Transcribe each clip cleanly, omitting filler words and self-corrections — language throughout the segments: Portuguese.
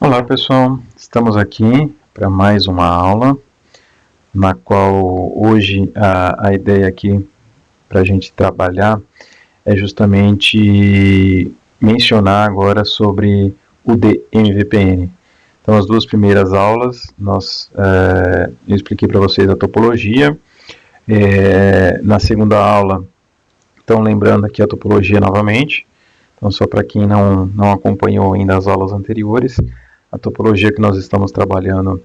Olá pessoal, estamos aqui para mais uma aula, na qual hoje a ideia aqui para a gente trabalhar é justamente mencionar agora sobre o DMVPN. Então as duas primeiras aulas eu expliquei para vocês a topologia, na segunda aula, então lembrando aqui a topologia novamente, então só para quem não acompanhou ainda as aulas anteriores, a topologia que nós estamos trabalhando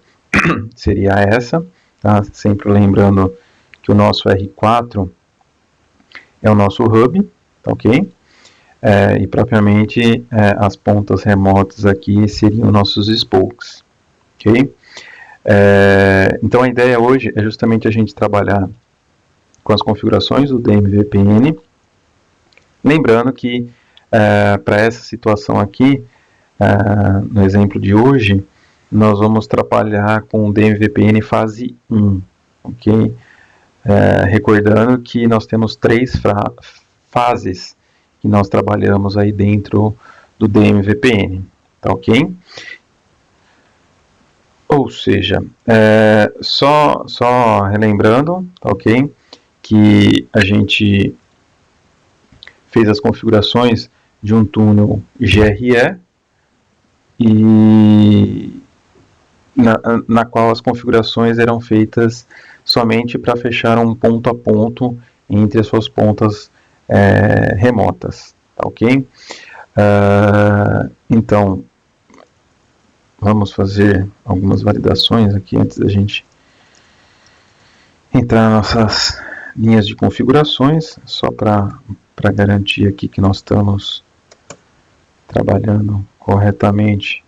seria essa, tá? Sempre lembrando que o nosso R4 é o nosso hub, tá ok? E propriamente as pontas remotas aqui seriam nossos spokes, ok? Então a ideia hoje é justamente a gente trabalhar com as configurações do DMVPN, lembrando que para essa situação aqui, no exemplo de hoje, nós vamos trabalhar com o DMVPN fase 1, ok? Recordando que nós temos três fases que nós trabalhamos aí dentro do DMVPN, tá ok? Ou seja, só relembrando, tá ok? Que a gente fez as configurações de um túnel GRE, e na qual as configurações eram feitas somente para fechar um ponto a ponto entre as suas pontas remotas, tá ok? Então, vamos fazer algumas validações aqui antes da gente entrar nas nossas linhas de configurações, só para garantir aqui que nós estamos trabalhando corretamente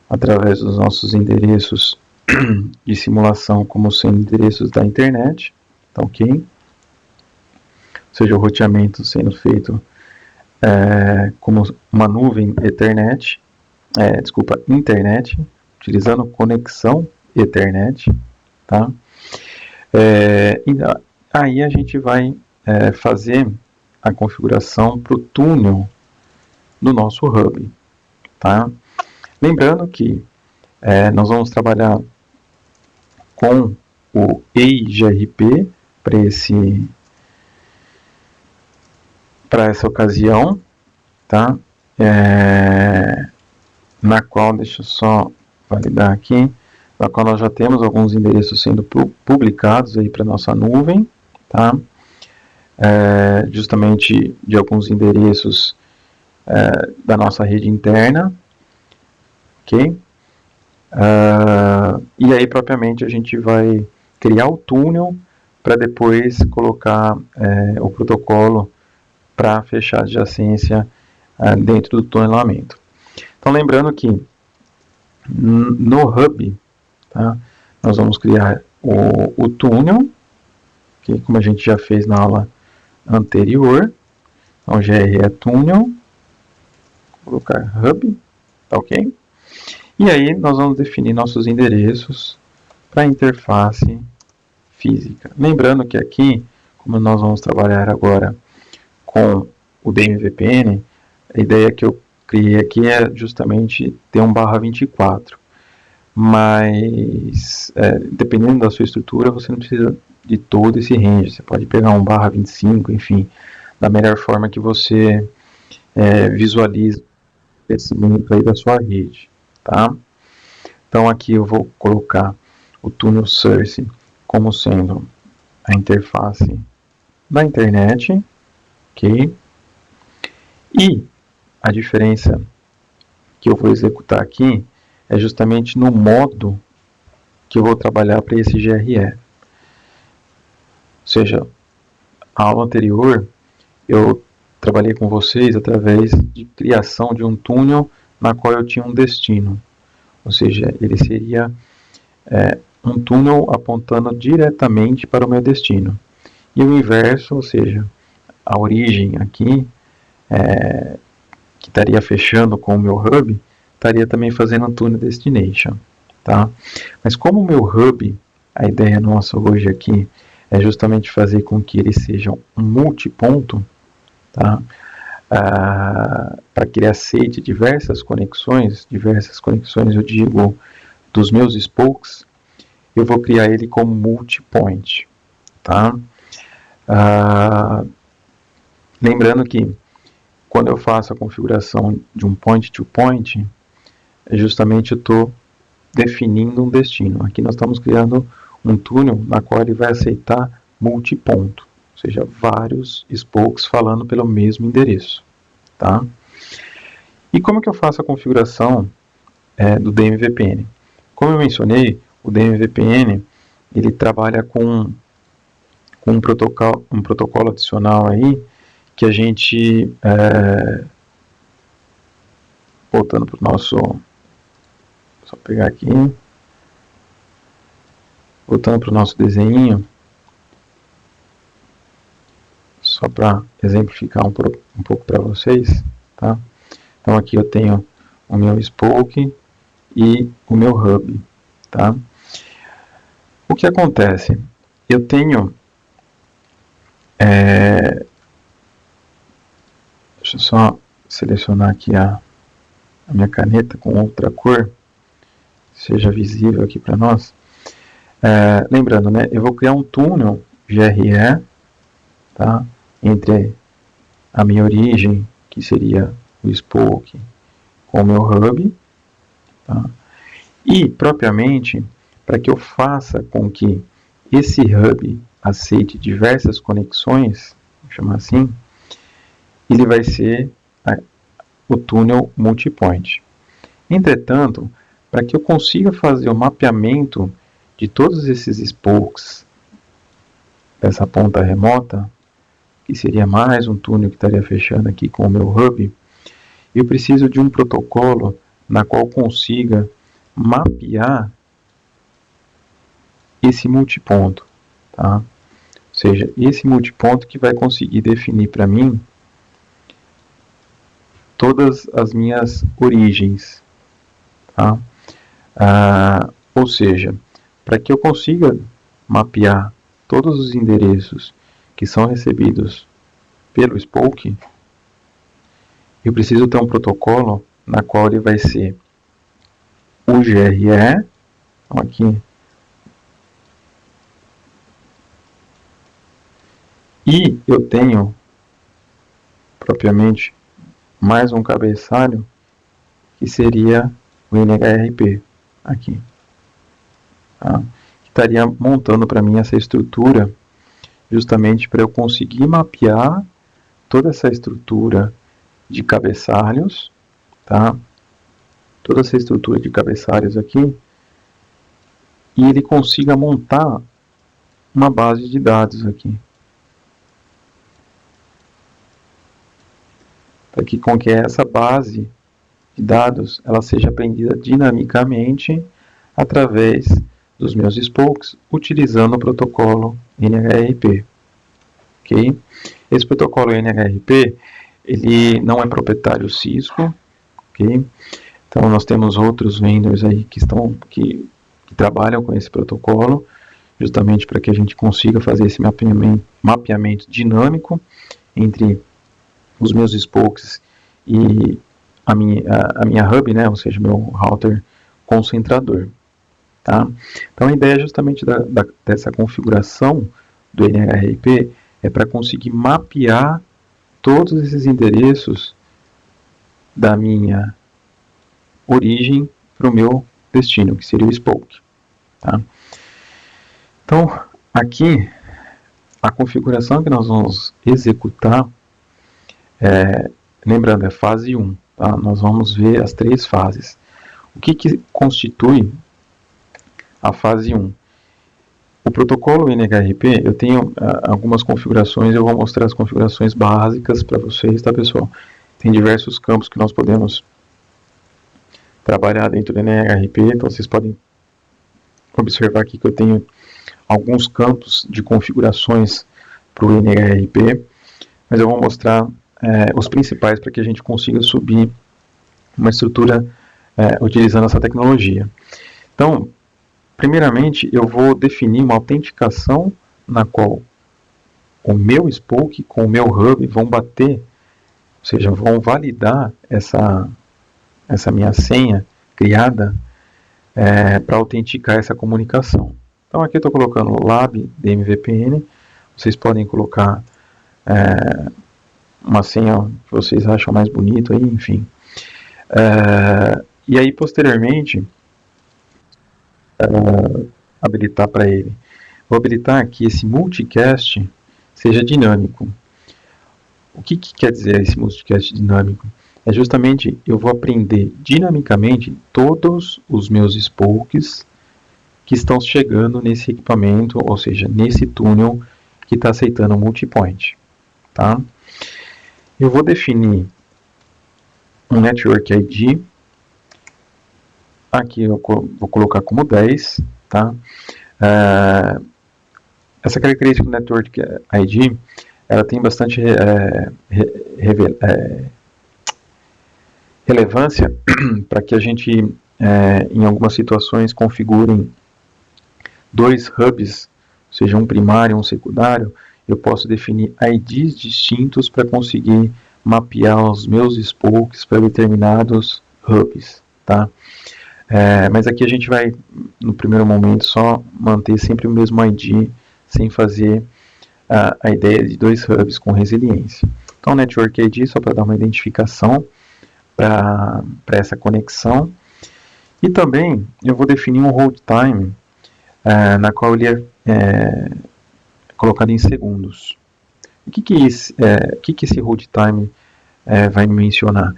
através dos nossos endereços de simulação como sendo endereços da internet, tá ok? Ou seja, o roteamento sendo feito como uma nuvem Ethernet, internet, utilizando conexão Ethernet, tá? Aí a gente vai fazer a configuração para o túnel do nosso hub, tá? Lembrando que nós vamos trabalhar com o EIGRP para essa ocasião, tá? Na qual, deixa eu só validar aqui, na qual nós já temos alguns endereços sendo publicados aí para nossa nuvem, tá? Justamente de alguns endereços da nossa rede interna, ok? E aí propriamente a gente vai criar o túnel para depois colocar o protocolo para fechar a adjacência dentro do tunelamento. Então lembrando que no hub, tá, nós vamos criar o túnel, que como a gente já fez na aula anterior. Então GR é túnel, vou colocar hub, tá ok? E aí nós vamos definir nossos endereços para a interface física. Lembrando que aqui, como nós vamos trabalhar agora com o DMVPN, a ideia que eu criei aqui é justamente ter um /24. Mas, dependendo da sua estrutura, você não precisa de todo esse range. Você pode pegar um /25, enfim, da melhor forma que você visualiza esse crescimento aí da sua rede, tá? Então aqui eu vou colocar o túnel source como sendo a interface da internet, ok? E a diferença que eu vou executar aqui é justamente no modo que eu vou trabalhar para esse GRE. Ou seja, a aula anterior eu trabalhei com vocês através de criação de um túnel na qual eu tinha um destino. Ou seja, ele seria um túnel apontando diretamente para o meu destino. E o inverso, ou seja, a origem aqui, que estaria fechando com o meu hub, estaria também fazendo um túnel destination, tá? Mas como o meu hub, a ideia nossa hoje aqui é justamente fazer com que ele seja um multiponto, tá? Para que ele aceite diversas conexões eu digo dos meus spokes, eu vou criar ele como multipoint, tá? Lembrando que quando eu faço a configuração de um point-to-point, justamente eu estou definindo um destino. Aqui nós estamos criando um túnel na qual ele vai aceitar multiponto, ou seja, vários spokes falando pelo mesmo endereço, tá? E como que eu faço a configuração do DMVPN? Como eu mencionei, o DMVPN ele trabalha com um protocolo adicional aí que a gente, voltando para o nosso, só pegar aqui, voltando para o nosso desenho, só para exemplificar um pouco para vocês, tá? Então aqui eu tenho o meu spoke e o meu hub, tá? O que acontece? Eu tenho, deixa eu só selecionar aqui a minha caneta com outra cor, seja visível aqui para nós. Lembrando, né, eu vou criar um túnel GRE, tá, entre a minha origem, que seria o spoke, com o meu hub, tá, e propriamente para que eu faça com que esse hub aceite diversas conexões, vou chamar assim, ele vai ser o túnel multipoint. Entretanto, para que eu consiga fazer o mapeamento de todos esses spokes dessa ponta remota, que seria mais um túnel que estaria fechando aqui com o meu hub, eu preciso de um protocolo na qual consiga mapear esse multiponto, tá? Ou seja, esse multiponto que vai conseguir definir para mim todas as minhas origens, tá? Ou seja, para que eu consiga mapear todos os endereços que são recebidos pelo spoke, eu preciso ter um protocolo na qual ele vai ser o GRE, então aqui, e eu tenho propriamente mais um cabeçalho que seria o NHRP aqui, tá? Que estaria montando para mim essa estrutura justamente para eu conseguir mapear toda essa estrutura de cabeçalhos, tá? Toda essa estrutura de cabeçalhos aqui, e ele consiga montar uma base de dados aqui, para que com que essa base de dados ela seja aprendida dinamicamente através dos meus spokes, utilizando o protocolo NHRP. Okay? Esse protocolo NHRP ele não é proprietário Cisco, okay? Então nós temos outros vendors aí que trabalham com esse protocolo, justamente para que a gente consiga fazer esse mapeamento dinâmico entre os meus spokes e a minha hub, né, ou seja, meu router concentrador. Tá? Então a ideia justamente dessa configuração do NHRP é para conseguir mapear todos esses endereços da minha origem para o meu destino, que seria o spoke. Tá? Então, aqui, a configuração que nós vamos executar, lembrando, é fase 1. Tá? Nós vamos ver as 3 fases. O que constitui a fase 1? O protocolo NHRP, eu tenho algumas configurações, eu vou mostrar as configurações básicas para vocês, tá, pessoal? Tem diversos campos que nós podemos trabalhar dentro do NHRP, então vocês podem observar aqui que eu tenho alguns campos de configurações para o NHRP, mas eu vou mostrar os principais para que a gente consiga subir uma estrutura utilizando essa tecnologia. Então, primeiramente, eu vou definir uma autenticação na qual o meu spoke com o meu hub vão bater, ou seja, vão validar essa minha senha criada para autenticar essa comunicação. Então aqui eu estou colocando o lab DMVPN, vocês podem colocar uma senha que vocês acham mais bonito aí, enfim. E aí posteriormente habilitar para ele. Vou habilitar que esse multicast seja dinâmico. O que quer dizer esse multicast dinâmico? É justamente eu vou aprender dinamicamente todos os meus spokes que estão chegando nesse equipamento, ou seja, nesse túnel que está aceitando o multipoint. Tá? Eu vou definir um Network ID, aqui eu vou colocar como 10, tá? Essa característica do Network ID, ela tem bastante relevância para que a gente, em algumas situações, configure 2 hubs, ou seja, um primário e um secundário. Eu posso definir IDs distintos para conseguir mapear os meus spokes para determinados hubs, tá? Mas aqui a gente vai, no primeiro momento, só manter sempre o mesmo ID, sem fazer a ideia de 2 hubs com resiliência. Então, Network ID, só para dar uma identificação para essa conexão. E também eu vou definir um hold time, na qual ele é colocado em segundos. O que esse hold time vai me mencionar?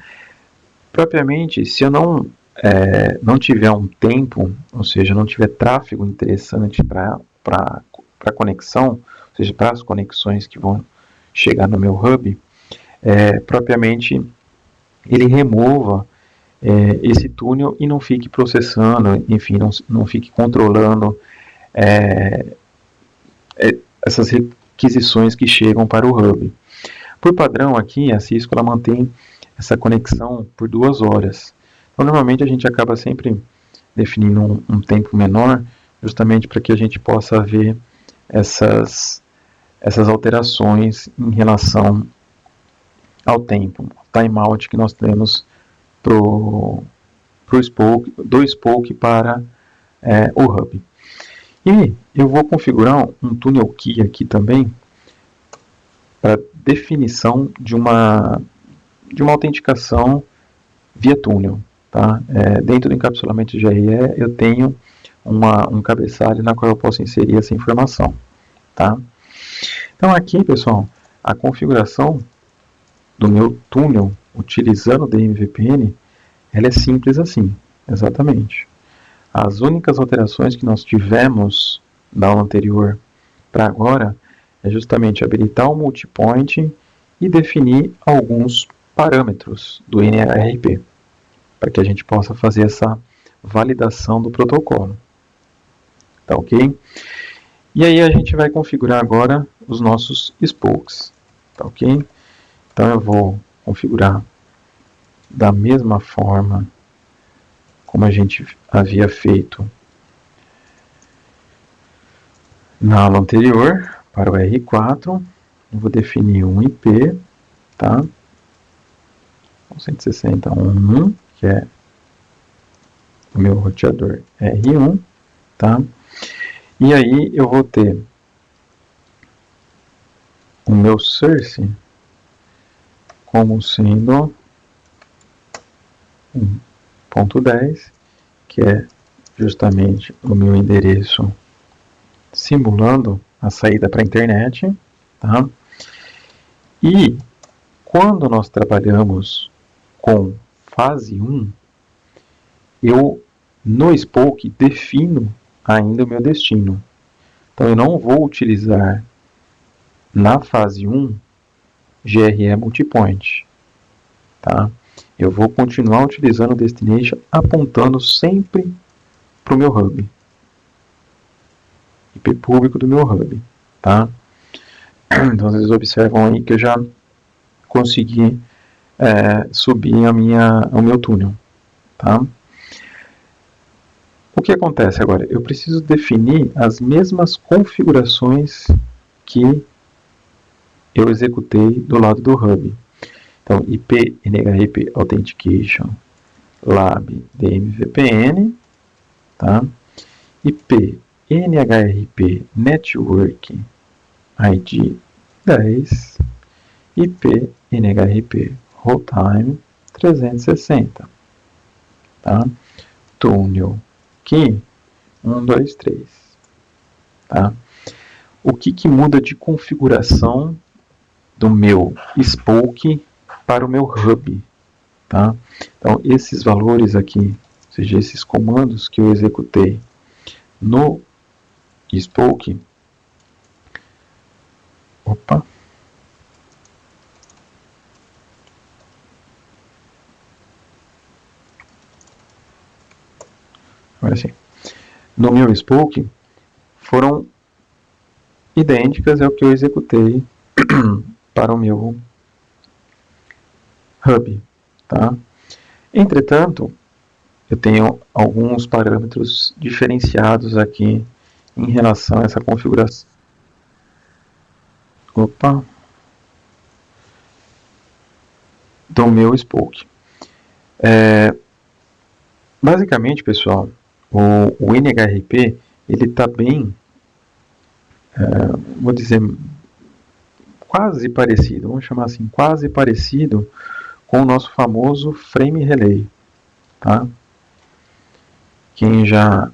Propriamente, se eu não tiver um tempo, ou seja, não tiver tráfego interessante para a conexão, ou seja, para as conexões que vão chegar no meu hub, propriamente ele remova esse túnel e não fique processando, enfim, não fique controlando essas requisições que chegam para o hub. Por padrão aqui, a Cisco ela mantém essa conexão por 2 horas. Então, normalmente a gente acaba sempre definindo um tempo menor, justamente para que a gente possa ver essas alterações em relação ao tempo, timeout que nós temos do spoke para o hub. E eu vou configurar um tunnel key aqui também para definição de uma autenticação via túnel. Tá? Dentro do encapsulamento de GRE eu tenho um cabeçalho na qual eu posso inserir essa informação. Tá? Então aqui, pessoal, a configuração do meu túnel utilizando o DMVPN, ela é simples assim, exatamente. As únicas alterações que nós tivemos da aula anterior para agora é justamente habilitar o multipoint e definir alguns parâmetros do NRP, para que a gente possa fazer essa validação do protocolo. Tá ok? E aí a gente vai configurar agora os nossos spokes. Tá ok? Então eu vou configurar da mesma forma como a gente havia feito na aula anterior, para o R4, eu vou definir um IP, tá? 160.1, que é o meu roteador R1, tá? E aí eu vou ter o meu source como sendo 1.10, que é justamente o meu endereço simulando a saída para a internet, tá? E quando nós trabalhamos com fase 1, eu no spoke defino ainda o meu destino. Então eu não vou utilizar na fase 1 GRE multipoint, tá? Eu vou continuar utilizando o destination apontando sempre para o meu hub, IP público do meu hub, tá? Então vocês observam aí que eu já consegui subir o meu túnel, tá? O que acontece agora? Eu preciso definir as mesmas configurações que eu executei do lado do Hub. Então, IP NHIP Authentication Lab DMVPN, tá? IP NHRP Network ID 10, IP NHRP Runtime 360, tá? Túnel Key 1, 2, 3, tá? O que muda de configuração do meu Spoke para o meu Hub, tá? Então, esses valores aqui, ou seja, esses comandos que eu executei no Spoke, agora sim, no meu Spoke, foram idênticas ao que eu executei para o meu Hub, tá? Entretanto, eu tenho alguns parâmetros diferenciados aqui em relação a essa configuração. Do meu Spoke. Basicamente, pessoal, o NHRP ele está bem, vou dizer, quase parecido, vamos chamar assim, quase parecido com o nosso famoso Frame Relay, tá? Quem já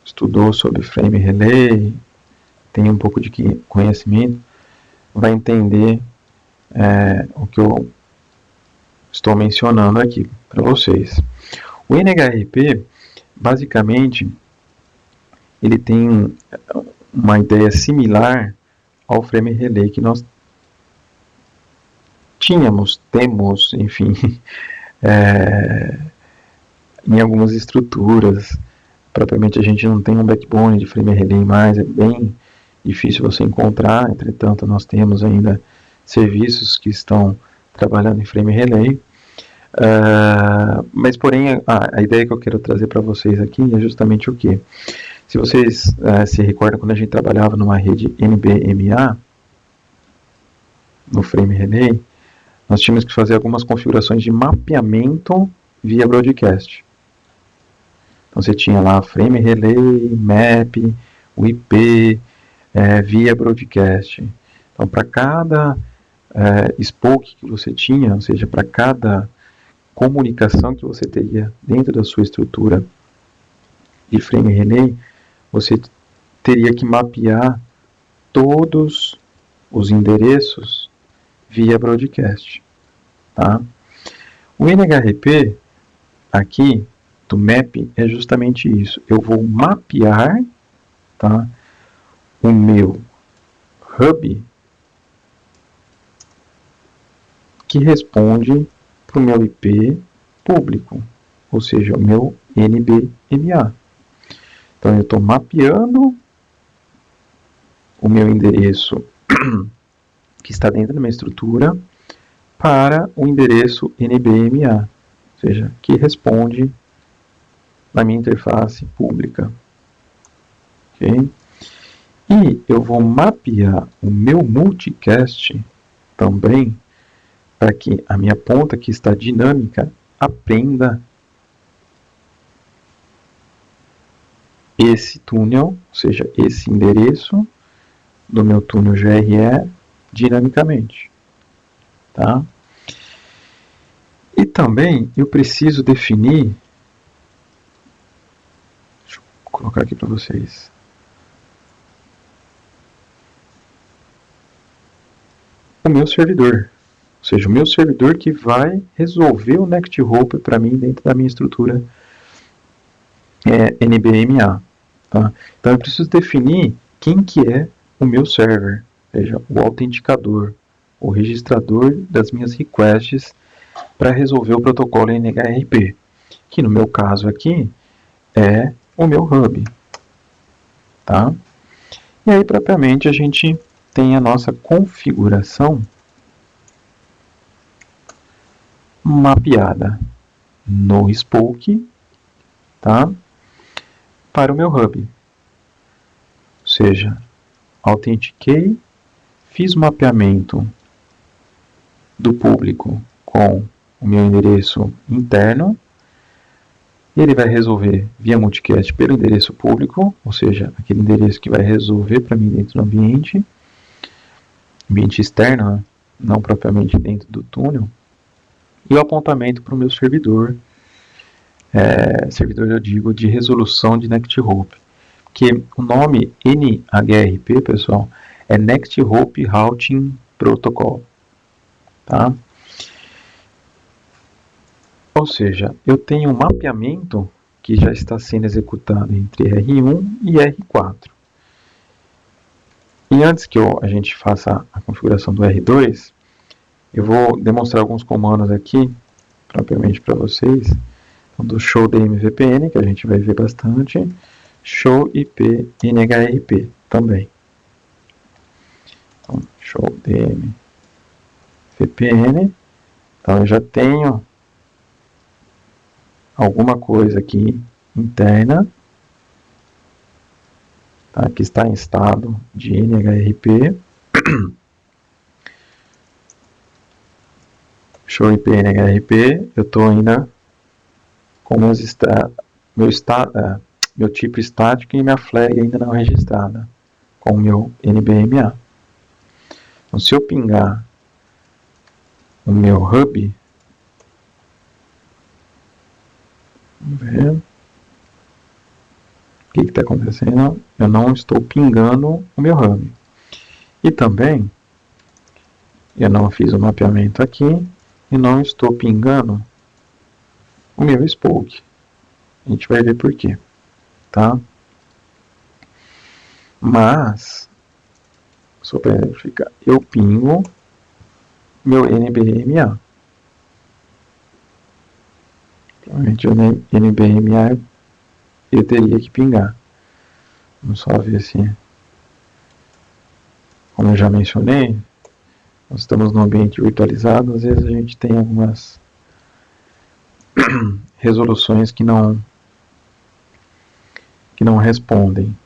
estudou sobre Frame Relay, tem um pouco de conhecimento, vai entender o que eu estou mencionando aqui para vocês. O NHRP, basicamente, ele tem uma ideia similar ao Frame Relay que nós temos, enfim, em algumas estruturas. Propriamente a gente não tem um backbone de Frame Relay mais, é bem difícil você encontrar, entretanto nós temos ainda serviços que estão trabalhando em Frame Relay. Mas porém a ideia que eu quero trazer para vocês aqui é justamente o que? Se vocês se recordam quando a gente trabalhava numa rede NBMA, no Frame Relay, nós tínhamos que fazer algumas configurações de mapeamento via broadcast. Então você tinha lá Frame Relay, Map, o IP, via broadcast. Então para cada spoke que você tinha, ou seja, para cada comunicação que você teria dentro da sua estrutura de Frame Relay, você teria que mapear todos os endereços via broadcast, tá? O NHRP aqui do map é justamente isso. Eu vou mapear, tá, o meu hub que responde para o meu IP público, ou seja, o meu NBMA. Então eu estou mapeando o meu endereço que está dentro da minha estrutura para o endereço NBMA, ou seja, que responde na minha interface pública. Okay? E eu vou mapear o meu multicast também para que a minha ponta que está dinâmica aprenda esse túnel, ou seja, esse endereço do meu túnel GRE dinamicamente. Tá? E também eu preciso definir, deixa eu colocar aqui para vocês, o meu servidor, ou seja, o meu servidor que vai resolver o Next Hope para mim dentro da minha estrutura NBMA. Tá? Então eu preciso definir quem que é o meu server, ou seja, o autenticador, o registrador das minhas requests para resolver o protocolo NHRP, que no meu caso aqui é o meu hub. Tá? E aí, propriamente, a gente tem a nossa configuração mapeada no Spoke, tá? para o meu hub. Ou seja, autentiquei, fiz o mapeamento do público com o meu endereço interno, e ele vai resolver via multicast pelo endereço público, ou seja, aquele endereço que vai resolver para mim dentro do ambiente externo, né? Não propriamente dentro do túnel, e o apontamento para o meu servidor, servidor eu digo de resolução de Next Hope, que o nome NHRP, pessoal, é Next Hope Routing Protocol, tá? Ou seja, eu tenho um mapeamento que já está sendo executado entre R1 e R4. E antes que a gente faça a configuração do R2, eu vou demonstrar alguns comandos aqui, propriamente para vocês, então, do show DMVPN, que a gente vai ver bastante, show IP NHRP também. Então, show DMVPN, então eu já tenho alguma coisa aqui interna, tá, que está em estado de NHRP. Show IP NHRP, eu estou ainda com meu tipo estático e minha flag ainda não registrada com o meu NBMA. Então, se eu pingar o meu hub, vamos ver o que está acontecendo. Eu não estou pingando o meu hub. E também eu não fiz o mapeamento aqui e não estou pingando o meu spoke. A gente vai ver por quê, tá? Mas, só para verificar, eu pingo meu NBMA. Provavelmente o NBMA eu teria que pingar. Vamos só ver se, como eu já mencionei, nós estamos no ambiente virtualizado, às vezes a gente tem algumas resoluções que não respondem.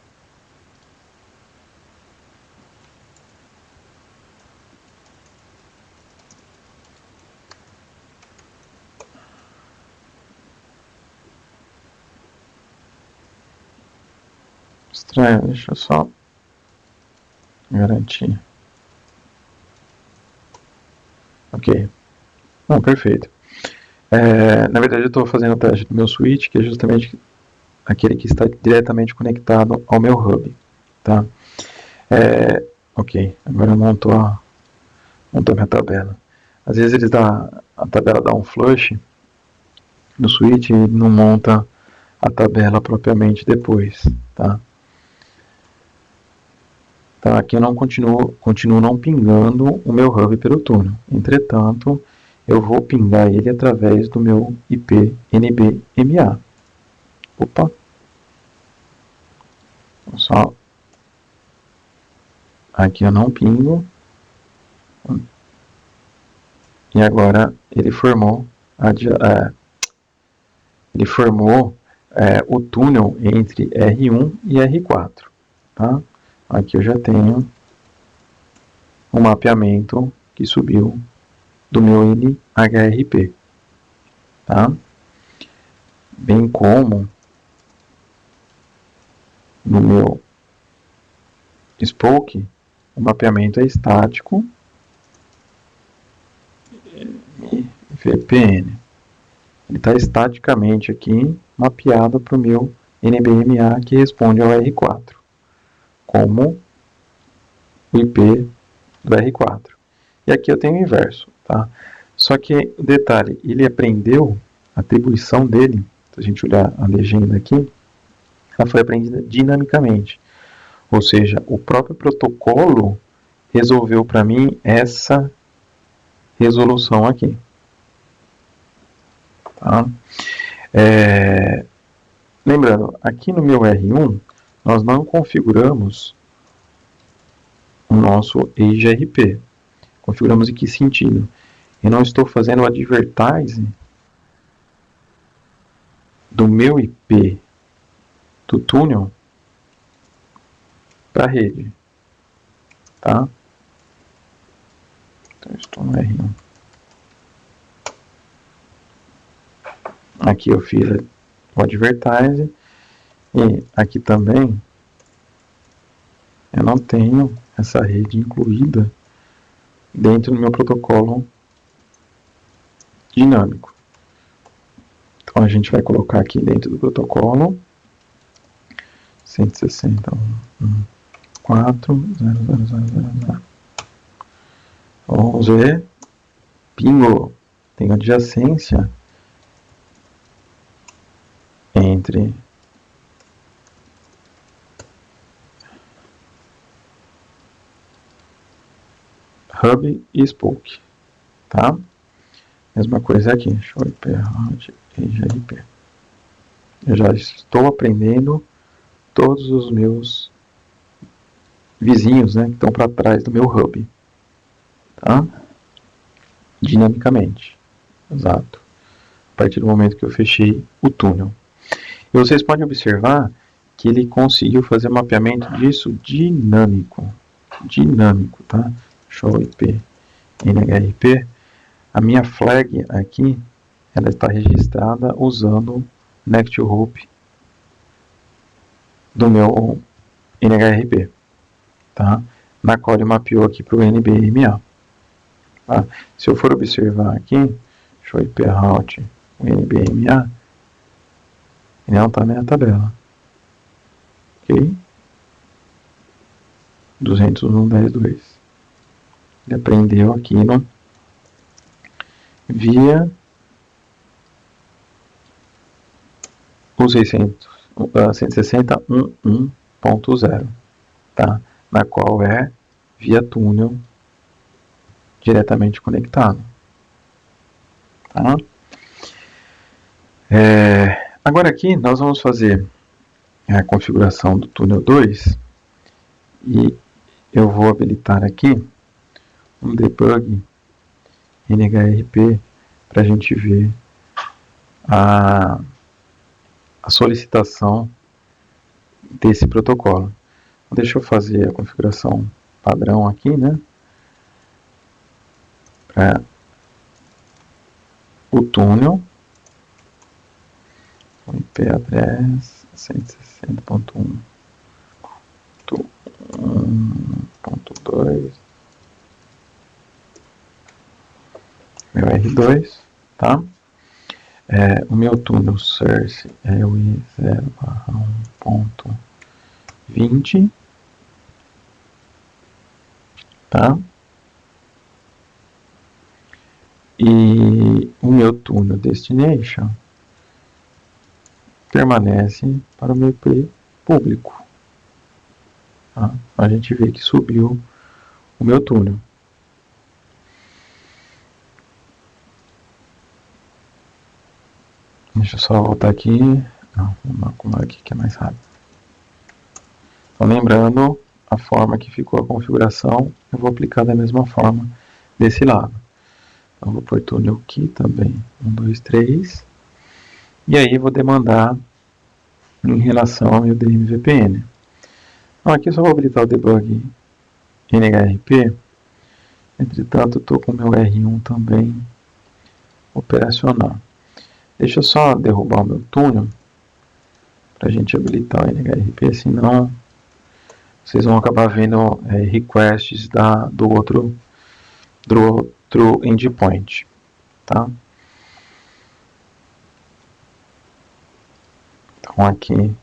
Estranho, deixa eu só garantir. Ok. Não, perfeito. Na verdade, eu estou fazendo o teste do meu switch, que é justamente aquele que está diretamente conectado ao meu hub. Tá? Ok, agora eu monto a minha tabela. Às vezes a tabela dá um flush no switch e não monta a tabela propriamente depois. Tá? Então aqui eu não continuo não pingando o meu hub pelo túnel. Entretanto, eu vou pingar ele através do meu IP NBMA. Opa! Só aqui eu não pingo. E agora ele formou o túnel entre R1 e R4. Tá? Aqui eu já tenho um mapeamento que subiu do meu NHRP. Tá? Bem como no meu spoke, o mapeamento é estático e VPN. Ele está estaticamente aqui mapeado para o meu NBMA que responde ao R4, como o IP do R4. E aqui eu tenho o inverso. Tá? Só que o detalhe, ele aprendeu a atribuição dele, se a gente olhar a legenda aqui, ela foi aprendida dinamicamente. Ou seja, o próprio protocolo resolveu para mim essa resolução aqui. Tá? Lembrando, aqui no meu R1, nós não configuramos o nosso EIGRP. Configuramos em que sentido? Eu não estou fazendo o advertising do meu IP do túnel para a rede, tá? Então, eu estou no R1. Aqui eu fiz o advertise e aqui também eu não tenho essa rede incluída dentro do meu protocolo dinâmico. Então a gente vai colocar aqui dentro do protocolo 160.1.4.0.0.0.0. Vamos ver. Bingo! Tem adjacência entre hub e spoke, tá? Mesma coisa aqui, show IP route RP. Eu já estou aprendendo todos os meus vizinhos, né, que estão para trás do meu hub, tá? Dinamicamente, exato. A partir do momento que eu fechei o túnel. E vocês podem observar que ele conseguiu fazer o mapeamento disso dinâmico, tá? Show IP NHRP. A minha flag aqui, ela está registrada usando Next to Hope do meu NHRP, tá? Na qual ele mapeou aqui para o NBMA. Tá? Se eu for observar aqui, show IP route o NBMA, ele não está na minha tabela. Ok? 201.10.2. Ele aprendeu aqui no via o 160.1.1.0, tá? Na qual é via túnel diretamente conectado. Tá? Agora aqui nós vamos fazer a configuração do túnel 2 e eu vou habilitar aqui um debug NHRP para a gente ver a solicitação desse protocolo. Deixa eu fazer a configuração padrão aqui, né? Para o túnel. O IP address 160.1.1.2. Meu R2, tá? O meu túnel source é o I0/1.20, tá? E o meu túnel destination permanece para o meu IP público. Tá? A gente vê que subiu o meu túnel. Deixa eu só voltar aqui. Não, vamos acumular aqui que é mais rápido. Então, lembrando a forma que ficou a configuração, eu vou aplicar da mesma forma desse lado. Então, vou pôr túnel aqui também. 1, 2, 3. E aí, vou demandar em relação ao meu DMVPN. Então, aqui eu só vou habilitar o debug NHRP. Entretanto, estou com o meu R1 também operacional. Deixa eu só derrubar o meu túnel para a gente habilitar o NHRP, senão vocês vão acabar vendo requests do outro endpoint, tá? Então aqui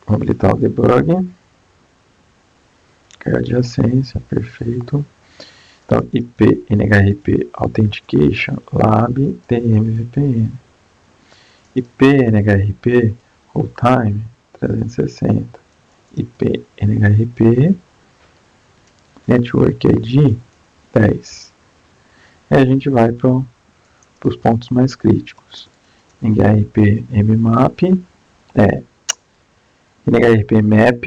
vou habilitar o debug, criar adjacência, perfeito. Então, IP NHRP Authentication Lab DMVPN. IP NHRP Runtime 360. IP NHRP Network ID 10. E a gente vai para os pontos mais críticos. NHRP mmap, NHRP map,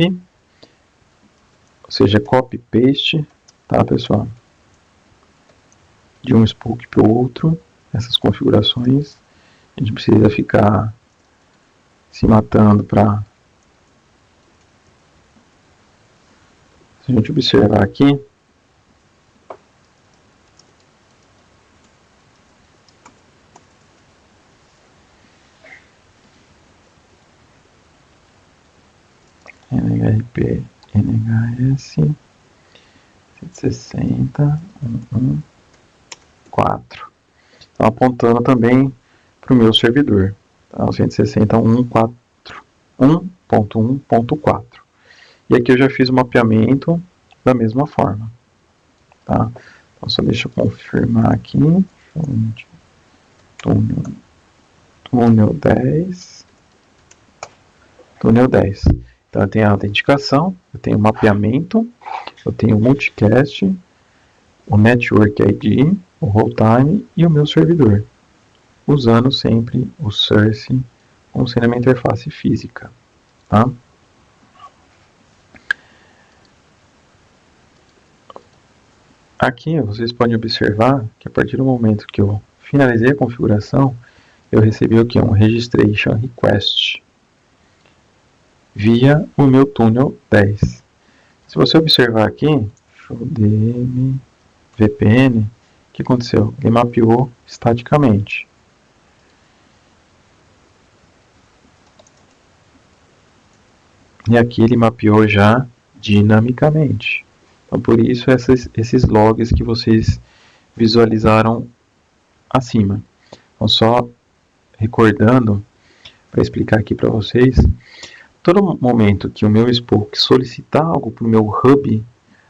ou seja, copy paste, tá, pessoal? De um spoke para o outro, essas configurações, a gente precisa ficar se matando para... Se a gente observar aqui, NHRP, NHS 160, 4. Então, apontando também para o meu servidor, tá? O 160.1.1.4. E aqui eu já fiz o mapeamento da mesma forma, tá? Então, só deixa eu confirmar aqui. Túnel 10. Túnel 10. Então, eu tenho a autenticação, eu tenho o mapeamento, eu tenho o multicast, o network ID, o role time e o meu servidor, usando sempre o source como sendo a minha interface física, tá? Aqui vocês podem observar que a partir do momento que eu finalizei a configuração, eu recebi o que? Um registration request via o meu túnel 10. Se você observar aqui, DM VPN, o que aconteceu? Ele mapeou estaticamente. E aqui ele mapeou já dinamicamente. Então, por isso, esses logs que vocês visualizaram acima. Então, só recordando, para explicar aqui para vocês, todo momento que o meu Spoke solicitar algo para o meu hub,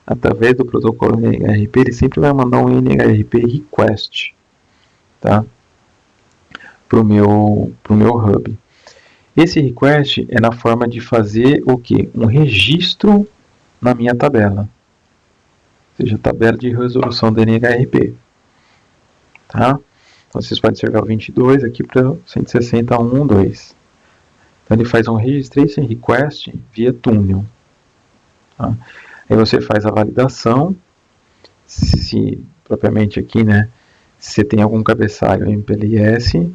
através do protocolo NHRP, ele sempre vai mandar um NHRP request, tá? Para o meu hub. Esse request é na forma de fazer o que? Um registro na minha tabela. Ou seja, tabela de resolução do NHRP. Tá? Então vocês podem observar o 22 aqui para 160.1.2. Então ele faz um registration request via túnel. Tá? Aí você faz a validação, se propriamente aqui, né, se você tem algum cabeçalho MPLS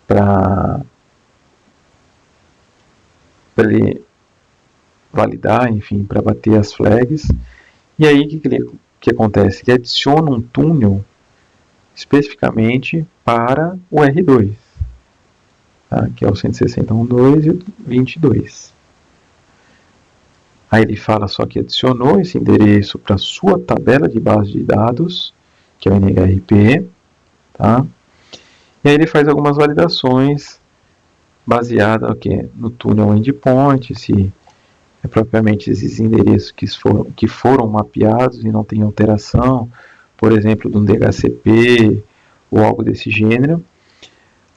para ele validar, enfim, para bater as flags. E aí o que acontece? Ele adiciona um túnel especificamente para o R2, tá? Que é o 160.1.2 e o 22. Aí ele fala só que adicionou esse endereço para a sua tabela de base de dados, que é o NHRP, tá? E aí ele faz algumas validações baseadas no túnel endpoint, se é propriamente esses endereços que foram mapeados e não tem alteração, por exemplo, de um DHCP ou algo desse gênero.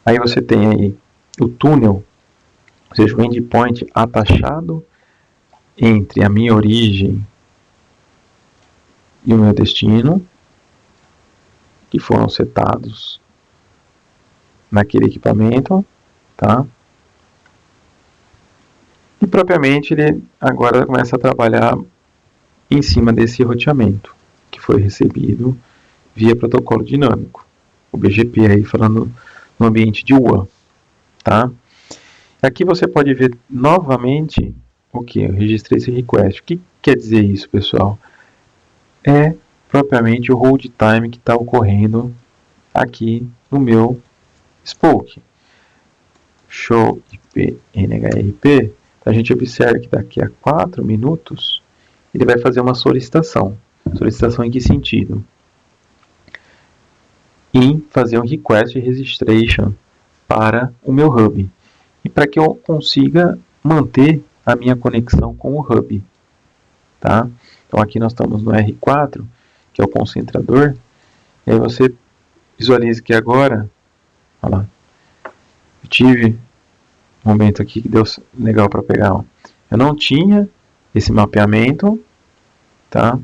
Aí você tem aí o túnel, ou seja, o endpoint atachado entre a minha origem e o meu destino, que foram setados naquele equipamento, tá? E propriamente ele agora começa a trabalhar em cima desse roteamento, que foi recebido via protocolo dinâmico. O BGP aí falando no ambiente de WAN, tá? Aqui você pode ver novamente o que? Eu registrei esse request. O que quer dizer isso, pessoal? É propriamente o hold time que está ocorrendo aqui no meu Spoke. Show IP NHRP. A gente observa que daqui a 4 minutos ele vai fazer uma solicitação. Solicitação em que sentido? Em fazer um request registration para o meu hub. E para que eu consiga manter a minha conexão com o hub. Tá? Então aqui nós estamos no R4, que é o concentrador. E aí você visualiza que agora, olha lá, eu tive um momento aqui que deu legal para pegar. Ó. Eu não tinha esse mapeamento, tá?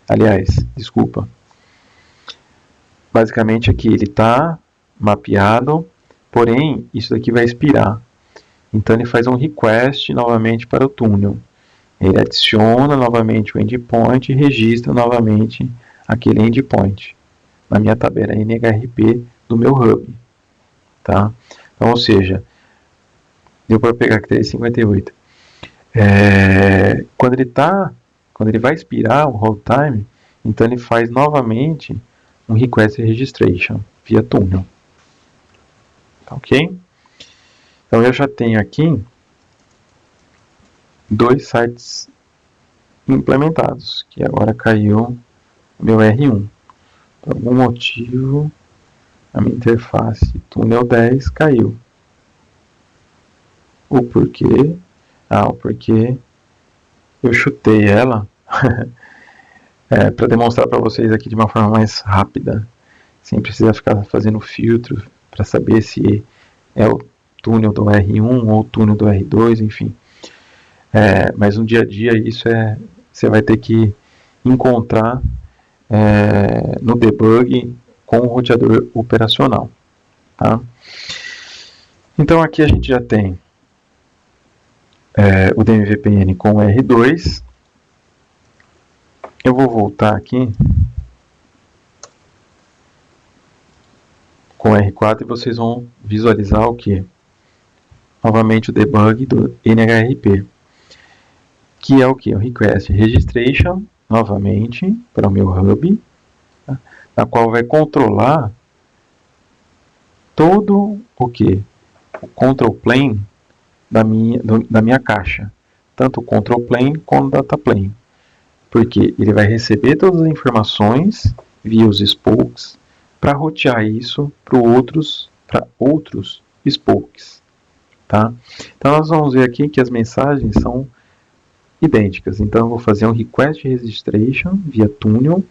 Aliás, desculpa. Basicamente aqui ele está mapeado, porém isso daqui vai expirar. Então ele faz um request novamente para o túnel. Ele adiciona novamente o endpoint e registra novamente aquele endpoint na minha tabela NHRP do meu hub. Tá? Então, ou seja, Deu para pegar que 3,58. Quando ele vai expirar o hold time, então ele faz novamente um request registration via túnel. Tá, ok? Então eu já tenho aqui 2 sites implementados, que agora caiu o meu R1. Por algum motivo, a minha interface túnel 10 caiu. O porquê? O porquê eu chutei ela para demonstrar para vocês aqui de uma forma mais rápida, sem precisar ficar fazendo filtro para saber se é o túnel do R1 ou o túnel do R2, enfim. Mas no dia a dia isso você vai ter que encontrar no debug com o roteador operacional. Tá? Então aqui a gente já tem o DMVPN com o R2. Eu vou voltar aqui com o R4 e vocês vão visualizar o que? Novamente o debug do NHRP, que é o que? O request registration, novamente, para o meu hub, tá? Na qual vai controlar todo o que? O control plane da minha caixa, tanto o control plane como o data plane, porque ele vai receber todas as informações via os spokes para rotear isso para outros spokes. Tá? Então nós vamos ver aqui que as mensagens são idênticas. Então eu vou fazer um request registration via túnel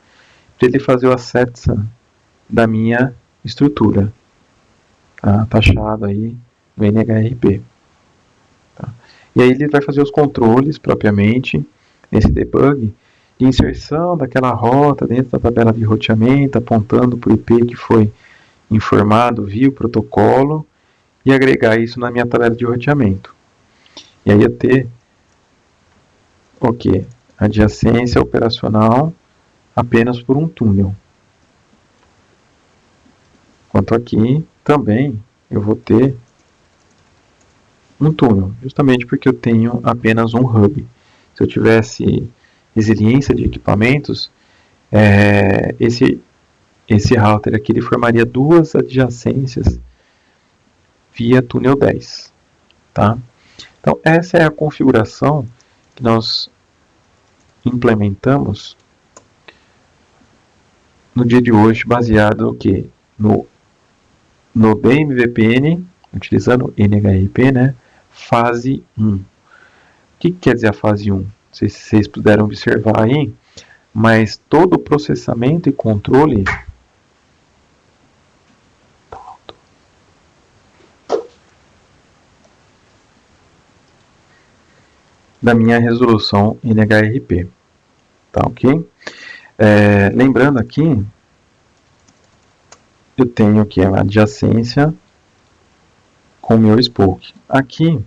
para ele fazer o acceptance da minha estrutura, tá? Taxado aí no NHRP. Tá? E aí ele vai fazer os controles propriamente nesse debug de inserção daquela rota dentro da tabela de roteamento, apontando para o IP que foi informado via o protocolo e agregar isso na minha tabela de roteamento. E aí ia ter o que? Adjacência operacional apenas por um túnel. Quanto aqui, também eu vou ter um túnel, justamente porque eu tenho apenas um hub. Se eu tivesse resiliência de equipamentos, esse router aqui ele formaria 2 adjacências via túnel 10. Tá? Então, essa é a configuração que nós implementamos no dia de hoje, baseado no que? No DMVPN, utilizando NHRP, né? Fase 1. O que quer dizer a fase 1? Não sei se vocês puderam observar aí, mas todo o processamento e controle da minha resolução NHRP. Tá, ok? Lembrando aqui, eu tenho aqui a adjacência com o meu spoke. Aqui,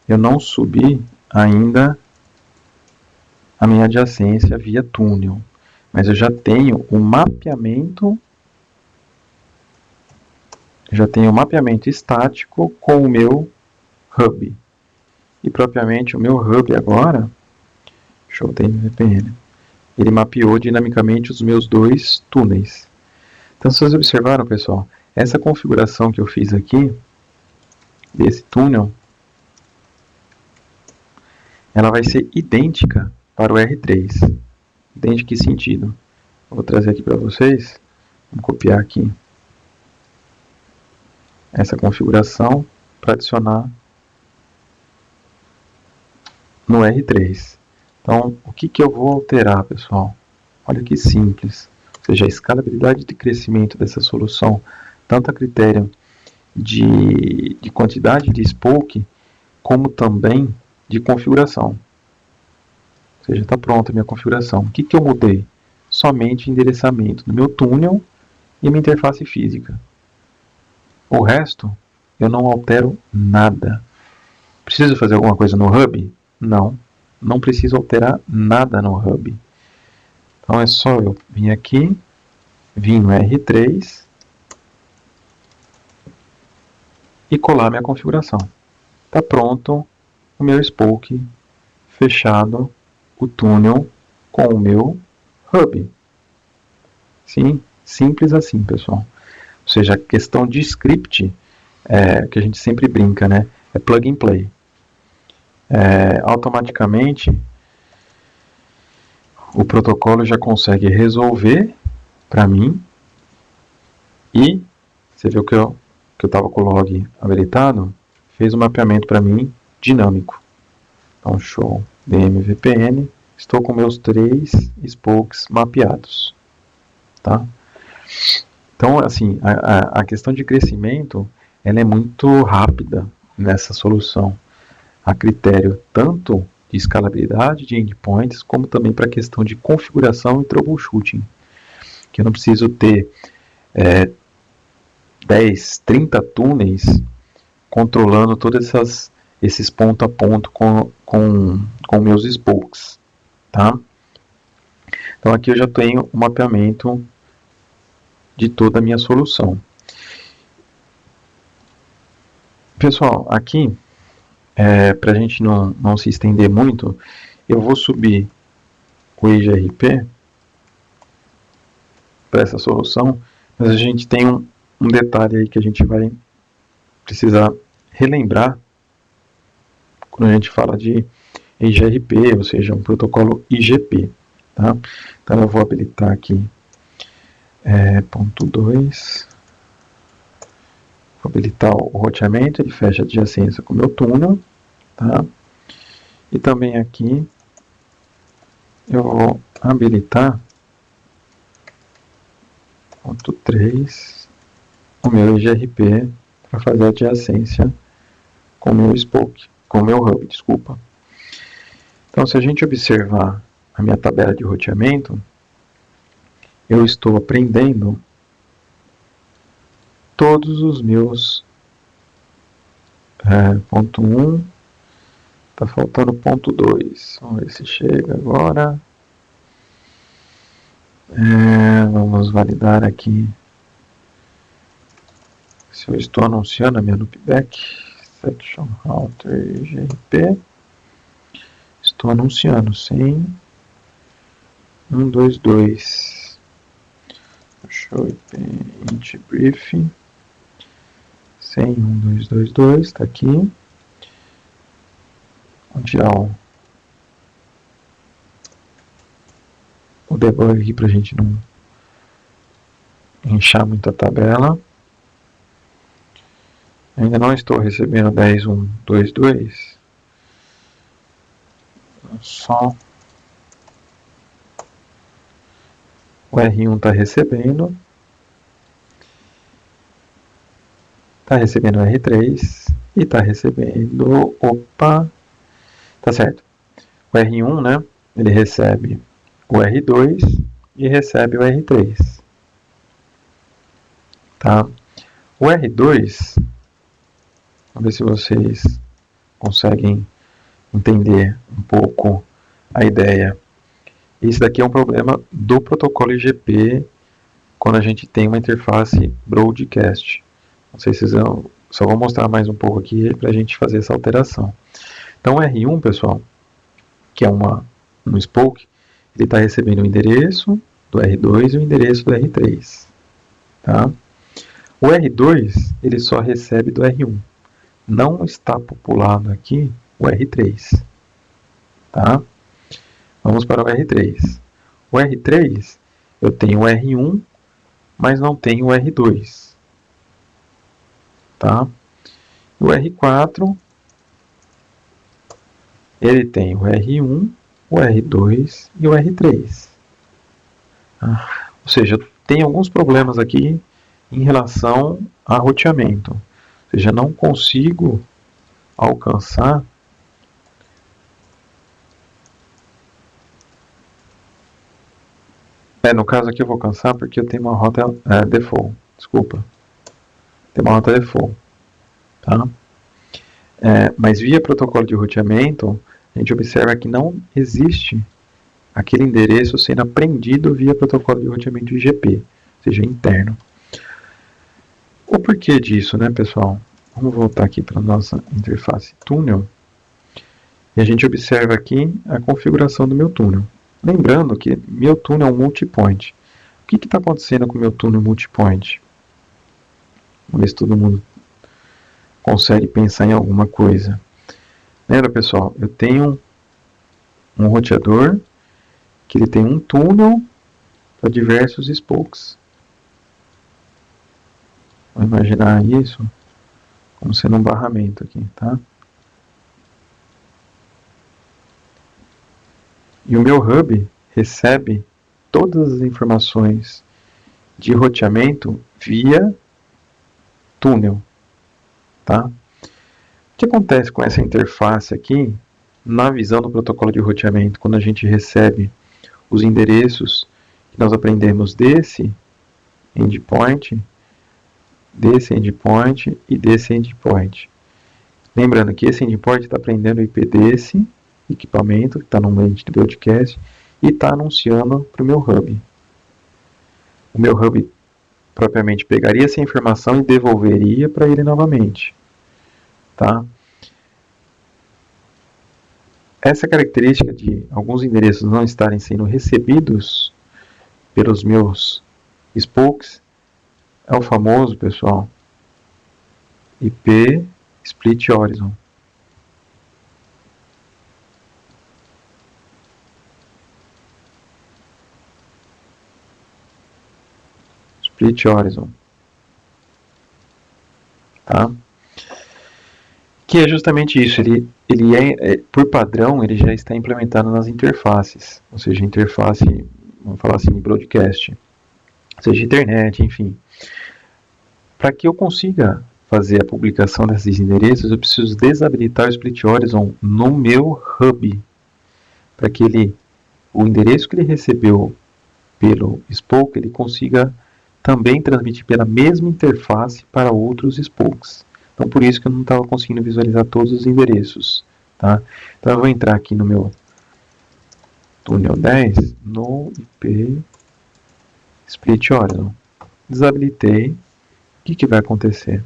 eu não subi ainda a minha adjacência via túnel, mas eu já tenho um mapeamento, estático com o meu hub. E propriamente o meu hub agora, deixa eu ter no VPN, ele mapeou dinamicamente os meus 2 túneis. Então, se vocês observaram, pessoal, essa configuração que eu fiz aqui, desse túnel, ela vai ser idêntica para o R3. Idêntica em que sentido? Vou trazer aqui para vocês, vamos copiar aqui essa configuração para adicionar no R3. Então, o que eu vou alterar, pessoal? Olha que simples. Ou seja, a escalabilidade de crescimento dessa solução, tanto a critério de quantidade de spoke, como também de configuração. Ou seja, está pronta a minha configuração. O que eu mudei? Somente endereçamento do meu túnel e minha interface física. O resto, eu não altero nada. Preciso fazer alguma coisa no hub? Não, não preciso alterar nada no hub. Então é só eu vir aqui, vir no R3 e colar minha configuração. está pronto o meu spoke fechado, o túnel com o meu hub. Sim, simples assim, pessoal. Ou seja, a questão de script, que a gente sempre brinca, né? É plug and play. Automaticamente, o protocolo já consegue resolver para mim e você viu que eu estava com o log habilitado, fez um mapeamento para mim dinâmico. Então, show DMVPN, estou com meus 3 spokes mapeados. Tá? Então, assim, a questão de crescimento, ela é muito rápida nessa solução, a critério tanto de escalabilidade de endpoints, como também para a questão de configuração e troubleshooting, que eu não preciso ter 10, 30 túneis controlando todos esses ponto a ponto com meus spokes. Tá? Então aqui eu já tenho o mapeamento de toda a minha solução. Pessoal, aqui, para a gente não se estender muito, eu vou subir o EGRP para essa solução, mas a gente tem um detalhe aí que a gente vai precisar relembrar quando a gente fala de EGRP, ou seja, um protocolo IGP. Tá? Então eu vou habilitar aqui ponto 2, vou habilitar o roteamento, ele fecha a adjacência com o meu túnel, tá? E também aqui eu vou habilitar ponto 3, o meu EGRP para fazer a adjacência com o meu spoke, com o meu hub, desculpa. Então, se a gente observar a minha tabela de roteamento, eu estou aprendendo todos os meus ponto 1, está faltando ponto 2, vamos ver se chega agora. Vamos validar aqui se eu estou anunciando a minha loopback, section router EGRP, estou anunciando 100, 122, show IP brief, 100, 1222, está aqui, onde há o debug aqui para a gente não inchar muito a tabela. Ainda não estou recebendo 10.1.2.2. Só o R1 está recebendo. Está recebendo o R3 e está recebendo... Opa! Tá certo. O R1, né? Ele recebe o R2 e recebe o R3. Tá? O R2, vamos ver se vocês conseguem entender um pouco a ideia. Esse daqui é um problema do protocolo IGP quando a gente tem uma interface broadcast. Não sei se vocês vão, só vou mostrar mais um pouco aqui para a gente fazer essa alteração. Então o R1, pessoal, que é um spoke, ele está recebendo o endereço do R2 e o endereço do R3. Tá? O R2 ele só recebe do R1. Não está populado aqui o R3. Tá? Vamos para o R3. O R3, eu tenho o R1, mas não tenho o R2. Tá? O R4, ele tem o R1, o R2 e o R3. Ou seja, tem alguns problemas aqui em relação a roteamento. Ou seja, não consigo alcançar no caso aqui eu vou alcançar porque eu tenho uma rota default. Desculpa. Tem uma rota default. Tá? Mas via protocolo de roteamento, a gente observa que não existe aquele endereço sendo aprendido via protocolo de roteamento IGP, ou seja, interno. O porquê disso, né, pessoal? Vamos voltar aqui para a nossa interface túnel. E a gente observa aqui a configuração do meu túnel. Lembrando que meu túnel é um multipoint. O que está acontecendo com o meu túnel multipoint? Vamos ver se todo mundo consegue pensar em alguma coisa. Lembra, pessoal? Eu tenho um roteador que ele tem um túnel para diversos spokes. Vamos imaginar isso como sendo um barramento aqui, tá? E o meu hub recebe todas as informações de roteamento via túnel, tá? O que acontece com essa interface aqui, na visão do protocolo de roteamento, quando a gente recebe os endereços que nós aprendemos desse endpoint e desse endpoint. Lembrando que esse endpoint está aprendendo o IP desse equipamento, que está no ambiente de broadcast, e está anunciando para o meu hub. O meu hub propriamente pegaria essa informação e devolveria para ele novamente. Tá? Essa característica de alguns endereços não estarem sendo recebidos pelos meus spokes é o famoso, pessoal, IP Split Horizon. Split Horizon. Tá? Que é justamente isso, ele por padrão, ele já está implementado nas interfaces, ou seja, interface, vamos falar assim, de broadcast, seja internet, enfim. Para que eu consiga fazer a publicação desses endereços, eu preciso desabilitar o Split Horizon no meu hub, para que o endereço que ele recebeu pelo spoke, ele consiga também transmitir pela mesma interface para outros spokes. Então, por isso que eu não estava conseguindo visualizar todos os endereços. Tá? Então, eu vou entrar aqui no meu túnel 10, no IP Split Horizon. Desabilitei. O que vai acontecer?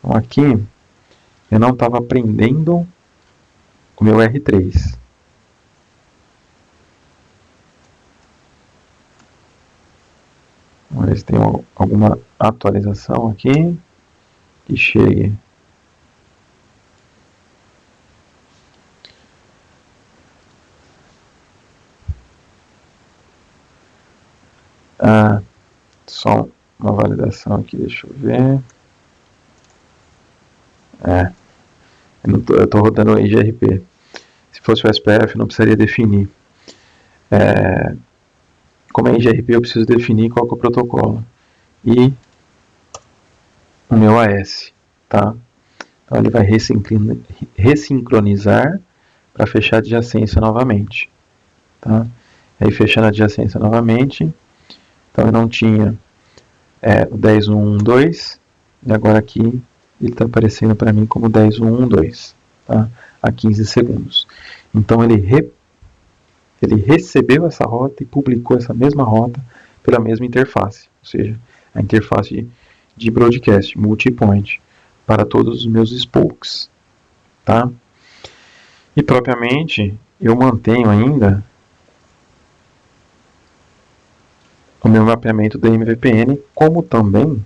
Então, aqui, eu não estava aprendendo o meu R3. Vamos ver se tem alguma atualização aqui que chegue. Só uma validação aqui, deixa eu ver. Eu estou rodando o IGRP. Se fosse o SPF, eu não precisaria definir. Como é IGRP, eu preciso definir qual que é o protocolo. E o meu AS, tá? Então ele vai ressincronizar para fechar a adjacência novamente, tá? Aí fechando a adjacência novamente, então eu não tinha o 10.1.1.2 e agora aqui ele está aparecendo para mim como 10.1.1.2, tá? A 15 segundos. Então ele recebeu essa rota e publicou essa mesma rota pela mesma interface, ou seja, a interface de broadcast, multipoint, para todos os meus spokes. Tá? E propriamente eu mantenho ainda o meu mapeamento da MVPN, como também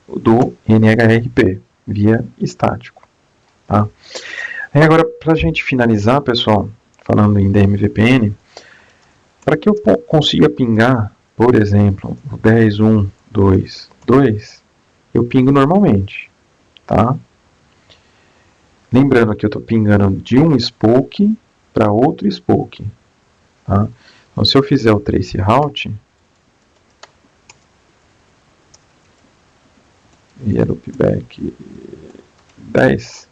o do NHRP, via estático. Tá? Aí agora, para a gente finalizar, pessoal, falando em DMVPN, para que eu consiga pingar, por exemplo, o 10.1.2.2, eu pingo normalmente, tá? Lembrando que eu estou pingando de um spoke para outro spoke, tá? Então, se eu fizer o traceroute via loopback 10,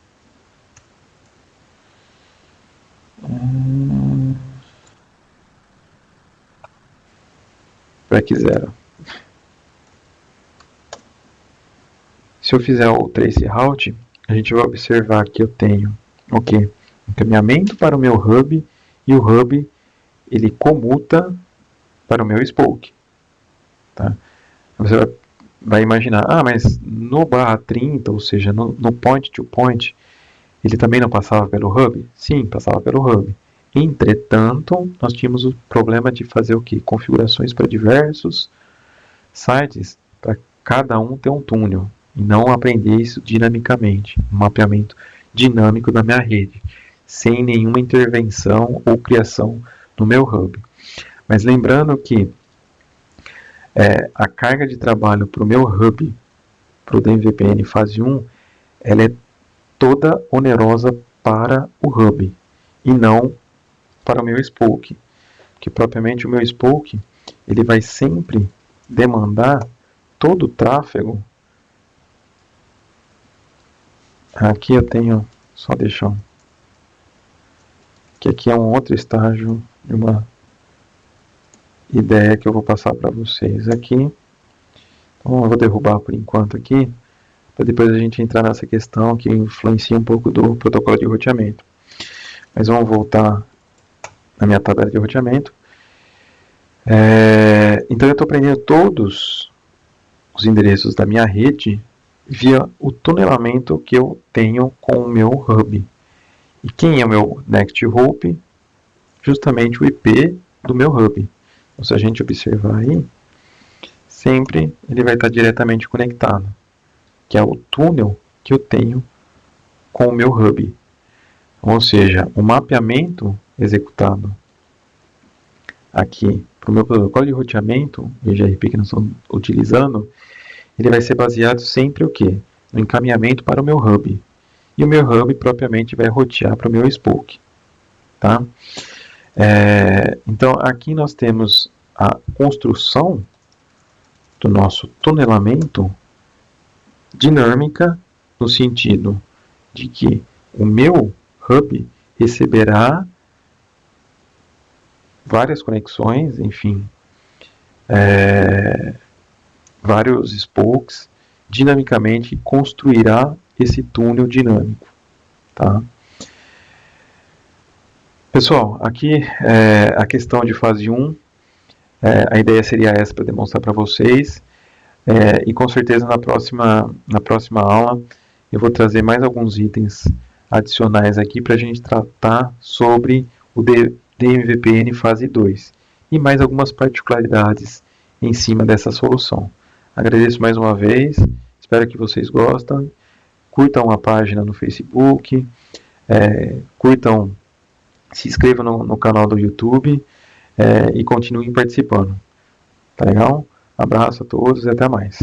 back 0. Se eu fizer o traceroute, a gente vai observar que eu tenho encaminhamento para o meu hub e o hub ele comuta para o meu spoke. Tá? Você vai vai imaginar, mas no barra 30, ou seja, no point to point, ele também não passava pelo hub? Sim, passava pelo hub. Entretanto, nós tínhamos o problema de fazer o quê? Configurações para diversos sites, para cada um ter um túnel, e não aprender isso dinamicamente, um mapeamento dinâmico da minha rede, sem nenhuma intervenção ou criação no meu hub. Mas lembrando que a carga de trabalho para o meu hub, para o DMVPN fase 1, ela é toda onerosa para o hub e não para o meu spoke, que propriamente o meu spoke ele vai sempre demandar todo o tráfego. Aqui eu tenho, só deixar que aqui é um outro estágio de uma ideia que eu vou passar para vocês aqui. Então eu vou derrubar por enquanto aqui, para depois a gente entrar nessa questão que influencia um pouco do protocolo de roteamento. Mas vamos voltar na minha tabela de roteamento. Então eu estou prendendo todos os endereços da minha rede via o tunelamento que eu tenho com o meu hub. E quem é o meu next hop? Justamente o IP do meu hub. Então, se a gente observar aí, sempre ele vai estar diretamente conectado, que é o túnel que eu tenho com o meu hub. Ou seja, o mapeamento executado aqui para o meu protocolo de roteamento, EGRP que nós estamos utilizando, ele vai ser baseado sempre o quê? No encaminhamento para o meu hub. E o meu hub propriamente vai rotear para o meu spoke. Tá? Então aqui nós temos a construção do nosso tunelamento dinâmica, no sentido de que o meu hub receberá várias conexões, enfim, vários spokes, dinamicamente construirá esse túnel dinâmico. Tá? Pessoal, aqui a questão de fase 1, a ideia seria essa para demonstrar para vocês, e com certeza na próxima aula eu vou trazer mais alguns itens adicionais aqui para a gente tratar sobre o DMVPN fase 2 e mais algumas particularidades em cima dessa solução. Agradeço mais uma vez, espero que vocês gostem, curtam a página no Facebook, se inscrevam no canal do YouTube e continuem participando. Tá legal? Abraço a todos e até mais.